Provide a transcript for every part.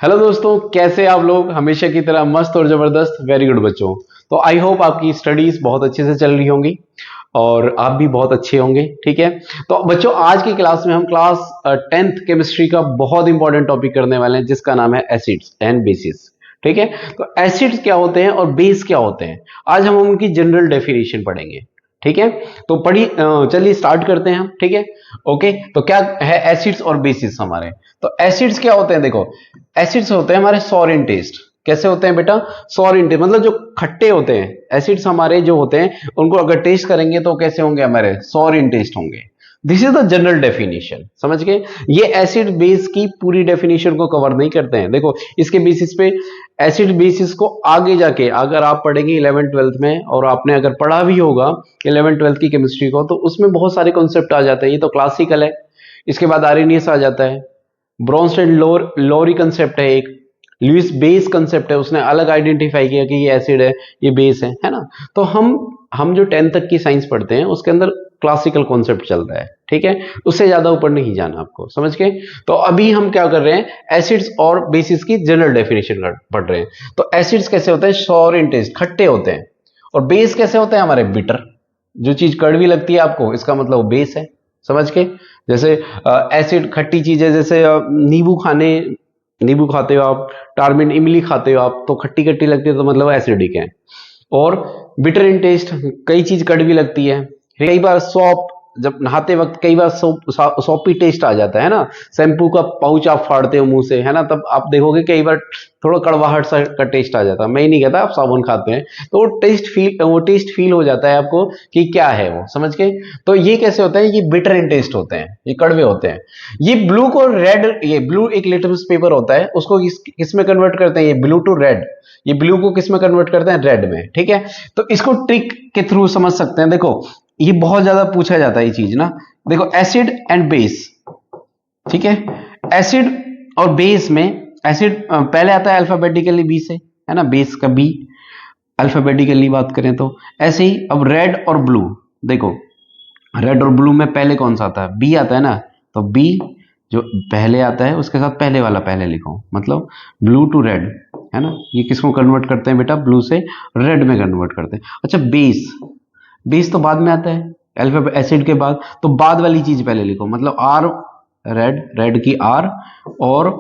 Hello दोस्तों, कैसे आप लोग? हमेशा की तरह मस्त और जबरदस्त। वेरी गुड बच्चों। तो आई होप आपकी स्टडीज बहुत अच्छे से चल रही होंगी और आप भी बहुत अच्छे होंगे। ठीक है, तो बच्चों आज की क्लास में हम क्लास 10th केमिस्ट्री का बहुत इंपॉर्टेंट टॉपिक करने वाले हैं जिसका नाम है एसिड्स एंड बेसिस। ठीक है, तो एसिड्स क्या होते हैं और बेस क्या होते हैं, आज हम उनकी जनरल डेफिनेशन पढ़ेंगे। ठीक है, तो चलिए स्टार्ट करते हैं हम। ठीक है, ओके। तो क्या है एसिड्स और बेसिस हमारे? तो एसिड्स क्या होते हैं? देखो, एसिड्स होते हैं हमारे सॉर इन टेस्ट। कैसे होते हैं बेटा? सॉर इन टेस्ट मतलब जो खट्टे होते हैं। एसिड्स हमारे जो होते हैं उनको अगर टेस्ट करेंगे तो कैसे होंगे? हमारे सॉर इन टेस्ट होंगे। This is the general definition, समझ गए? ये एसिड बेस की पूरी डेफिनेशन को कवर नहीं करते हैं। देखो, इसके बेसिस पे एसिड बेसिस को आगे जाके अगर आप पढ़ेंगे 11th 12th में, और आपने अगर पढ़ा भी होगा 11th 12th की केमिस्ट्री को, तो उसमें बहुत सारे कॉन्सेप्ट आ जाते हैं। ये तो क्लासिकल है। इसके बाद आरएनएस आ जाता है, ब्रोंस्टेड लोरी कंसेप्ट है, एक लुइस बेस कंसेप्ट है, उसने अलग आइडेंटिफाई किया कि ये एसिड है, ये बेस है ना। तो हम जो 10th तक की साइंस पढ़ते हैं उसके अंदर क्लासिकल कॉन्सेप्ट चल रहा है। ठीक है, उससे ज्यादा ऊपर नहीं जाना आपको, समझ गए? तो अभी हम क्या कर रहे हैं, एसिड्स और बेसिस की जनरल डेफिनेशन पढ़ रहे हैं। तो एसिड्स कैसे होते हैं? सॉर इन टेस्ट, खट्टे होते हैं। और बेस कैसे होते हैं हमारे? बिटर। जो चीज कड़वी लगती है आपको, इसका मतलब वो बेस है, समझ के? जैसे एसिड खट्टी चीजें, जैसे नींबू खाते हो आप, टारमिन इमली खाते हो आप, तो खट्टी खट्टी लगती है तो मतलब एसिडिक है। और बिटर इन टेस्ट, कई चीज कड़वी लगती है। कई बार सौंप, जब नहाते वक्त कई बार सौंपी टेस्ट आ जाता है ना। शैम्पू का पाउच आप फाड़ते हो मुंह से, है ना, तब आप देखोगे कई बार थोड़ा कड़वाहट सा का टेस्ट आ जाता है। मैं ही नहीं कहता, आप साबुन खाते हैं तो वो टेस्ट फील हो जाता है आपको कि क्या है वो, समझ गए? तो ये कैसे होता है? ये बिटर इन टेस्ट होते हैं, ये कड़वे होते हैं। ये ब्लू को रेड, ये ब्लू एक लिटमस पेपर होता है, उसको किस में कन्वर्ट करते हैं? ये ब्लू टू रेड। ये ब्लू को किस में कन्वर्ट करते हैं? रेड में। ठीक है, तो इसको ट्रिक के थ्रू समझ सकते हैं। देखो, ये बहुत ज्यादा पूछा जाता है ये चीज ना। देखो, एसिड एंड बेस। ठीक है, एसिड और बेस में एसिड पहले आता है अल्फाबेटिकली बी से, है ना, बेस का बी अल्फाबेटिकली बात करें तो। ऐसे ही अब रेड और ब्लू, देखो रेड और ब्लू में पहले कौन सा आता है? बी आता है ना। तो बी जो पहले आता है उसके साथ पहले वाला पहले लिखो, मतलब ब्लू टू रेड, है ना। ये किसको कन्वर्ट करते हैं बेटा? ब्लू से रेड में कन्वर्ट करते हैं। अच्छा, बेस, बेस तो बाद में आता है अल्फाबेट एसिड के बाद, तो बाद वाली चीज पहले लिखो, मतलब आर, रेड, रेड की आर और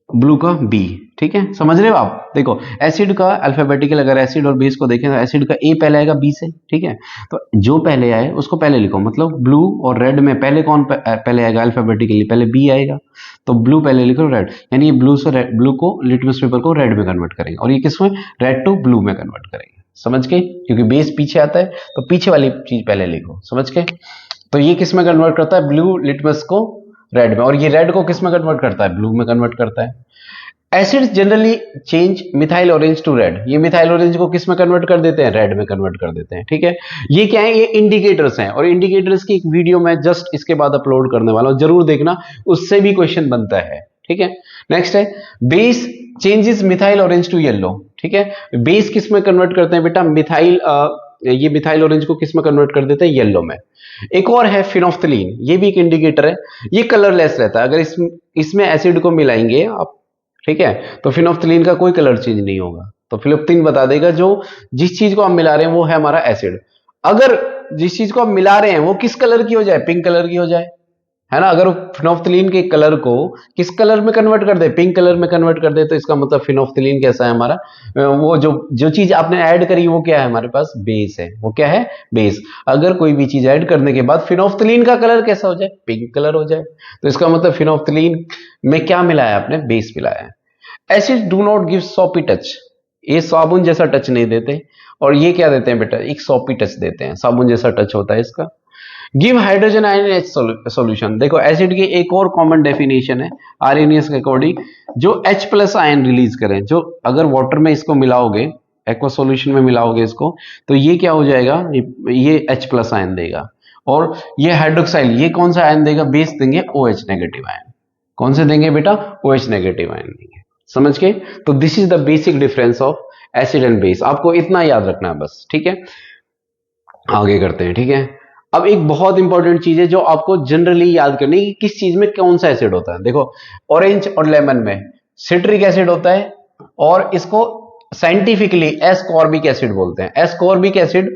ब्लू का बी। ठीक है, समझ रहे हो आप? देखो, एसिड का अल्फाबेटिकल अगर एसिड और बेस को देखें तो एसिड का ए पहले आएगा बी से। ठीक है, तो जो पहले आए उसको पहले लिखो, मतलब ब्लू और रेड में पहले कौन पहले आएगा अल्फाबेटिकली? पहले बी आएगा। तो ब्लू पहले लिखो, रेड, यानी ये ब्लू से ब्लू को, लिटमस पेपर को रेड में कन्वर्ट करेंगे, और ये किसमें? रेड टू ब्लू में कन्वर्ट करेंगे, समझ के? क्योंकि बेस पीछे आता है तो पीछे वाली चीज पहले लिखो, समझ के? तो ये किस में कन्वर्ट करता है? ब्लू लिटमस को रेड में, और ये रेड को किस में कन्वर्ट करता है? ब्लू में कन्वर्ट करता है। Acids generally change methyl orange to red. ये मिथाइल ऑरेंज को किस में कन्वर्ट कर देते हैं? रेड में कन्वर्ट कर देते हैं। ठीक है, ये क्या है? ये इंडिकेटर्स हैं, और इंडिकेटर्स की एक वीडियो मैं जस्ट इसके बाद अपलोड करने वाला हूं, जरूर देखना, उससे भी क्वेश्चन बनता है। ठीक है, नेक्स्ट है base changes methyl orange to yellow. ठीक है, बेस किस में कन्वर्ट करते हैं बेटा? ये मिथाइल ऑरेंज को किस में कन्वर्ट कर देते हैं? येलो में। एक और है फिनोफ्थलीन, ये भी एक इंडिकेटर है। ये कलरलेस रहता है, अगर इसमें एसिड को मिलाएंगे आप, ठीक है, तो फिनोफ्थलीन का कोई कलर चेंज नहीं होगा। तो फिनोफ्थलीन बता देगा जो जिस चीज को हम मिला रहे हैं वो है हमारा एसिड। अगर जिस चीज को हम मिला रहे हैं वो किस कलर की हो जाए? पिंक कलर की हो जाए, है ना। अगर फिनोफ्थलीन के कलर को किस कलर में कन्वर्ट कर दे? पिंक कलर में कन्वर्ट कर दे, तो इसका मतलब फिनोफ्थलीन कैसा है हमारा? वो जो जो चीज आपने ऐड करी वो क्या है हमारे पास? बेस है। वो क्या है? बेस। अगर कोई भी चीज ऐड करने के बाद फिनोफ्थलीन का कलर कैसा हो जाए? पिंक कलर हो जाए, तो इसका मतलब फिनोफ्थलीन में क्या मिलाया आपने? बेस मिलाया है। Acid do not give soppy touch, ये साबुन जैसा टच नहीं देते। और ये क्या देते हैं बेटा? एक सॉपी टच देते हैं, साबुन जैसा टच होता है इसका। गिव हाइड्रोजन आयन इन एच सॉल्यूशन। देखो, एसिड की एक और कॉमन डेफिनेशन है आरएनएस के अकॉर्डिंग, जो H प्लस आयन रिलीज करें, जो अगर वाटर में इसको मिलाओगे, एक्वा सॉल्यूशन में मिलाओगे इसको, तो ये क्या हो जाएगा? ये H प्लस आयन देगा। और ये हाइड्रोक्साइल, ये कौन सा आयन देगा? बेस देंगे OH नेगेटिव आयन। कौन से देंगे बेटा? OH नेगेटिव आयन देंगे, समझ के? तो this is the basic difference of acid and base, आपको इतना याद रखना है बस। ठीक है, आगे करते हैं। ठीक है, अब एक बहुत इंपॉर्टेंट चीज है जो आपको जनरली याद करनी है कि किस चीज में कौन सा एसिड होता है। देखो, ऑरेंज और लेमन में सिट्रिक एसिड होता है, और इसको साइंटिफिकली एस्कॉर्बिक एसिड बोलते हैं। एस्कॉर्बिक एसिड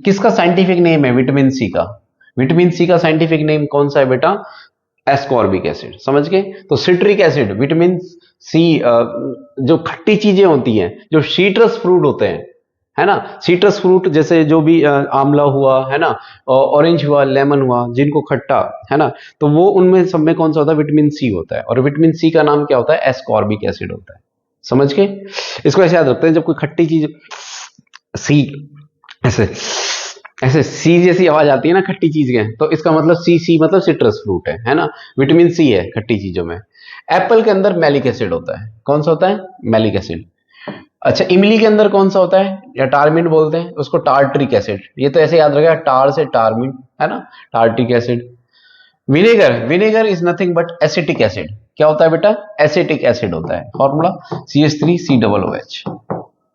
किसका साइंटिफिक नेम है? विटामिन सी का। विटामिन सी का साइंटिफिक नेम कौन सा है बेटा? Ascorbic acid. समझ गए? तो सिट्रिक एसिड, विटामिन सी, जो खट्टी चीजें होती हैं, जो सीट्रस फ्रूट होते हैं, है ना, सीट्रस फ्रूट जैसे जो भी आंवला हुआ, है ना, ऑरेंज हुआ, लेमन हुआ, जिनको खट्टा, है ना, तो वो उनमें सब में कौन सा होता है? विटामिन सी होता है। और विटामिन सी का नाम क्या होता है? एस्कॉर्बिक एसिड होता है। समझ के? इसको ऐसे याद रखते हैं, जब कोई खट्टी चीज सी ऐसे ऐसे सी जैसी आवाज आती है ना खट्टी चीज के, तो इसका मतलब सी मतलब सिट्रस फ्रूट है ना, विटामिन सी है खट्टी चीजों में। एप्पल के अंदर मैलिक एसिड होता है। कौन सा होता है? Malic acid. अच्छा, इमली के अंदर कौन सा होता है? या टारमिन बोलते हैं उसको, टार्ट्रिक एसिड। ये तो ऐसे याद रखेगा, टार से टारमिन, है ना, tartaric acid. Vinegar, vinegar is nothing but acetic acid. क्या होता है बेटा? एसिटिक एसिड होता है। Formula CH3COOH।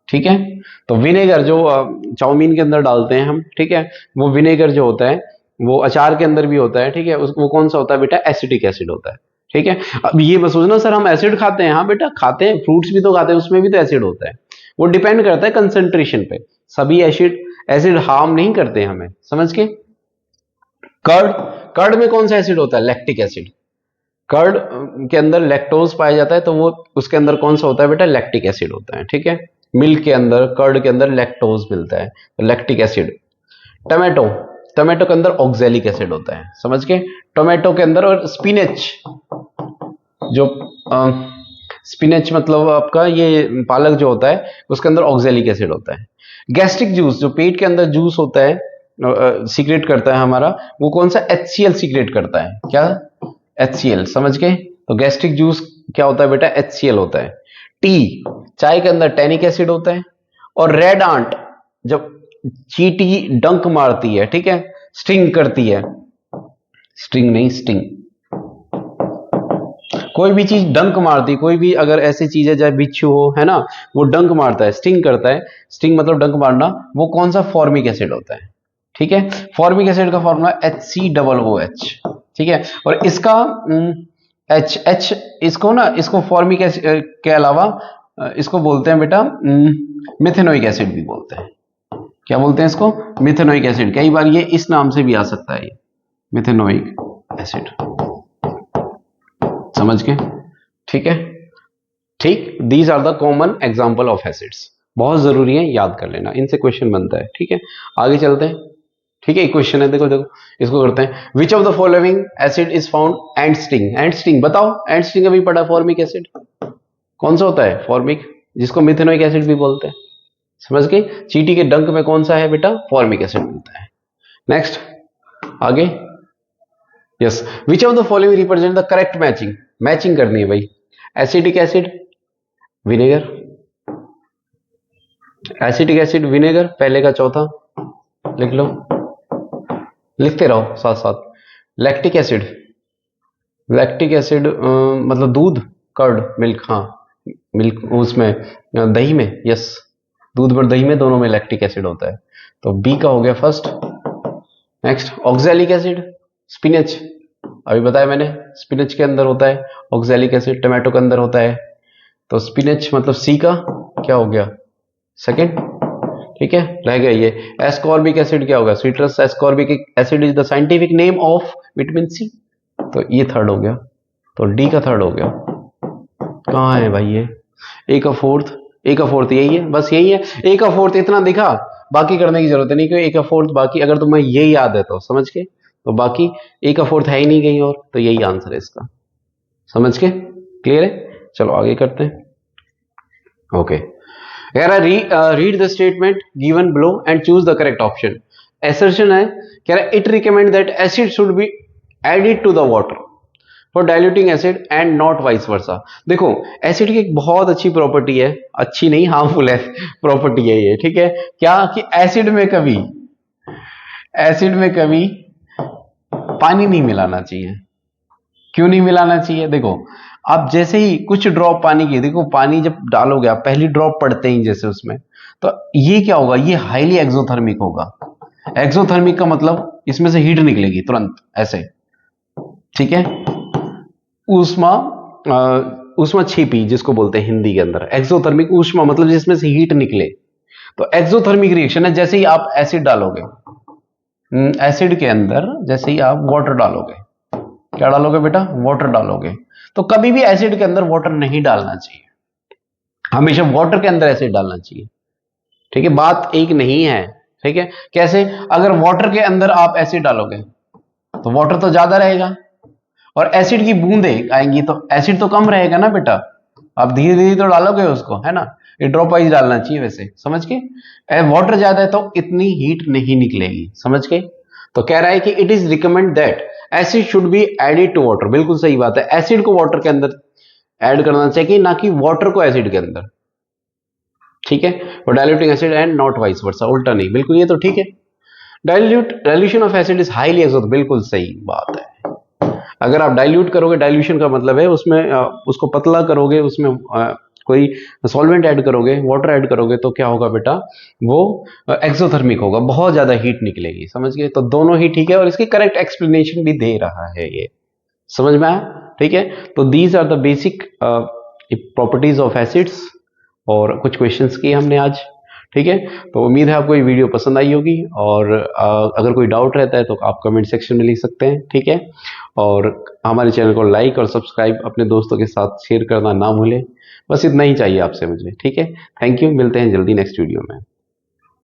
ठीक है? तो विनेगर जो चाउमीन के अंदर डालते हैं हम, ठीक है, वो विनेगर जो होता है वो अचार के अंदर भी होता है। ठीक है? वो कौन सा होता है बेटा? एसिटिक एसिड होता है। ठीक है? अब ये मत सोचना सर हम एसिड खाते हैं। हाँ बेटा खाते हैं, फ्रूट्स भी तो खाते हैं, उसमें भी तो एसिड होता है। वो डिपेंड करता है कंसंट्रेशन पे। सभी एसिड एसिड हार्म नहीं करते हमें। समझ के? कर्ड, कर्ड में कौन सा एसिड होता है? Lactic acid. कर्ड के अंदर लैक्टोज पाया जाता है, तो वो उसके अंदर कौन सा होता है बेटा? लैक्टिक एसिड होता है। ठीक है? मिल्क के अंदर, कर्ड के अंदर लैक्टोज मिलता है, तो लैक्टिक एसिड। टोमेटो, टोमेटो के अंदर ऑक्जेलिक एसिड होता है। समझ के? टोमेटो के अंदर। और स्पिनच, जो स्पिनच मतलब आपका ये पालक जो होता है, उसके अंदर ऑक्जेलिक एसिड होता है। गैस्ट्रिक जूस, जो पेट के अंदर जूस होता है, सीक्रेट करता है हमारा, वो कौन सा? HCl सीक्रेट करता है। क्या? HCl। समझ गए? तो गैस्ट्रिक जूस क्या होता है बेटा? HCl होता है। टी, चाय के अंदर टैनिक एसिड होता है। और रेड आंट, जब चींटी डंक मारती है, ठीक है, स्टिंग करती है, स्ट्रिंग नहीं स्टिंग, कोई भी चीज डंक मारती, कोई भी अगर ऐसी चीज है, चाहे बिच्छू हो, है ना, वो डंक मारता है, स्टिंग करता है, स्टिंग मतलब डंक मारना, वो कौन सा? फॉर्मिक एसिड होता है। ठीक है? फॉर्मिक एसिड का फॉर्मूला HCOOH। ठीक है? और इसका H इसको ना, इसको फॉर्मिक एसिड के अलावा इसको बोलते हैं बेटा मिथेनोइक एसिड भी बोलते हैं। क्या बोलते हैं इसको? Methanoic acid. कई बार ये इस नाम से भी आ सकता है, ये मिथेनोइक एसिड। समझ के? ठीक है? ठीक, these are the common example of acids. बहुत जरूरी है, याद कर लेना, इनसे क्वेश्चन बनता है। ठीक है? आगे चलते हैं। ठीक है? एक क्वेश्चन है, देखो देखो, इसको करते हैं। Which of the following acid is found and sting? And sting बताओ। एंड स्टिंग अभी पढ़ा, फॉर्मिक एसिड। कौन सा होता है? फॉर्मिक, जिसको मिथेनोइक एसिड भी बोलते हैं। समझ गए? चींटी के डंक में कौन सा है बेटा? फॉर्मिक एसिड मिलता है। नेक्स्ट, आगे। Yes, which of the following represent the correct matching? Matching करनी है भाई। Acetic acid, vinegar, acetic acid, vinegar, पहले का चौथा लिख लो, लिखते रहो साथ साथ। लैक्टिक एसिड, लैक्टिक एसिड मतलब दूध, कर्ड, मिल्क, हाँ मिल्क, उसमें दही में, यस, दूध और दही में, दोनों में लैक्टिक एसिड होता है। तो बी का हो गया first. Next, oxalic acid, spinach, अभी बताया मैंने, स्पिनच के अंदर होता है ऑक्जेलिक एसिड, टमाटो के अंदर होता है, तो स्पिनच मतलब सी का क्या हो गया? सेकंड। ठीक है? रह गया ये एस्कॉर्बिक एसिड, क्या होगा? Citrus ascorbic acid is the scientific name of vitamin C, तो ये थर्ड हो गया। तो डी का थर्ड हो गया। कहाँ है भाई ये? ए का फोर्थ, ए का फोर्थ यही है, बस यही है। ए का फोर्थ इतना दिखा, बाकी करने की जरूरत नहीं, क्योंकि ए का फोर्थ बाकी अगर तुम्हें यही याद है तो समझ के, तो बाकी ए का फोर्थ है ही नहीं कहीं और, तो यही आंसर है इसका। समझ के? क्लियर है? चलो आगे करते हैं। Okay, read the statement given below and choose the correct option. Assertion है, कह रहा है it recommend that acid should be added to the water for diluting acid and not vice versa. देखो, एसिड की एक बहुत अच्छी प्रॉपर्टी है, अच्छी नहीं हार्मफुल है प्रॉपर्टी है ये। ठीक है? क्या? कि एसिड में कभी पानी नहीं मिलाना चाहिए। क्यों नहीं मिलाना चाहिए? देखो, आप जैसे ही कुछ ड्रॉप पानी की, देखो पानी जब डालोगे आप, पहली ड्रॉप पड़ते ही जैसे उसमें, तो ये क्या होगा? ये हाईली एक्सोथर्मिक होगा। एक्सोथर्मिक का मतलब इसमें से हीट निकलेगी तुरंत ऐसे। ठीक है? ऊष्मा ऊष्मा छिपी जिसको बोलते हैं हिंदी के अंदर, एक्सोथर्मिक ऊष्मा मतलब जिसमें से हीट निकले। तो एक्सोथर्मिक रिएक्शन है जैसे ही आप एसिड डालोगे, एसिड के अंदर जैसे ही आप वाटर डालोगे, क्या डालोगे बेटा, वाटर डालोगे। तो कभी भी एसिड के अंदर वाटर नहीं डालना चाहिए, हमेशा वाटर के अंदर एसिड डालना चाहिए। ठीक है, बात एक नहीं है। ठीक है, कैसे, अगर वाटर के अंदर आप एसिड डालोगे तो वाटर तो ज्यादा रहेगा और एसिड की बूंदें आएंगी तो एसिड तो कम रहेगा ना बेटा। आप धीरे धीरे तो डालोगे उसको, है ना, ये ड्रॉप वाइज डालना चाहिए वैसे, समझ के। वाटर ज्यादा है तो इतनी हीट नहीं निकलेगी, समझ के। तो कह रहा है कि it is recommend that acid should be added to water. बिल्कुल सही बात है, एसिड को वाटर के अंदर ऐड करना चाहिए, ना कि वाटर को एसिड के अंदर। ठीक है, और diluting acid and not vice versa, उल्टा नहीं, बिल्कुल ये तो ठीक है। Dilution of acid is highly exothermic, बिल्कुल सही बात है। अगर आप डाइल्यूट करोगे, डाइल्यूशन का मतलब है उसमें उसको पतला करोगे, उसमें कोई सॉल्वेंट ऐड करोगे, वाटर ऐड करोगे तो क्या होगा बेटा, वो एक्सोथर्मिक होगा, बहुत ज्यादा हीट निकलेगी, समझ गए। तो दोनों ही ठीक है और इसकी करेक्ट एक्सप्लेनेशन भी दे रहा है ये, समझ में आया। ठीक है, तो these are the basic properties of acids और कुछ क्वेश्चंस किए हमने आज। ठीक है, तो उम्मीद है आपको ये वीडियो पसंद आई होगी और अगर कोई डाउट रहता है तो आप कमेंट सेक्शन में लिख सकते हैं। ठीक है, और हमारे चैनल को लाइक और सब्सक्राइब अपने दोस्तों के साथ शेयर करना ना भूलें। बस इतना ही चाहिए आपसे मुझे। ठीक है, थैंक यू, मिलते हैं जल्दी नेक्स्ट वीडियो में।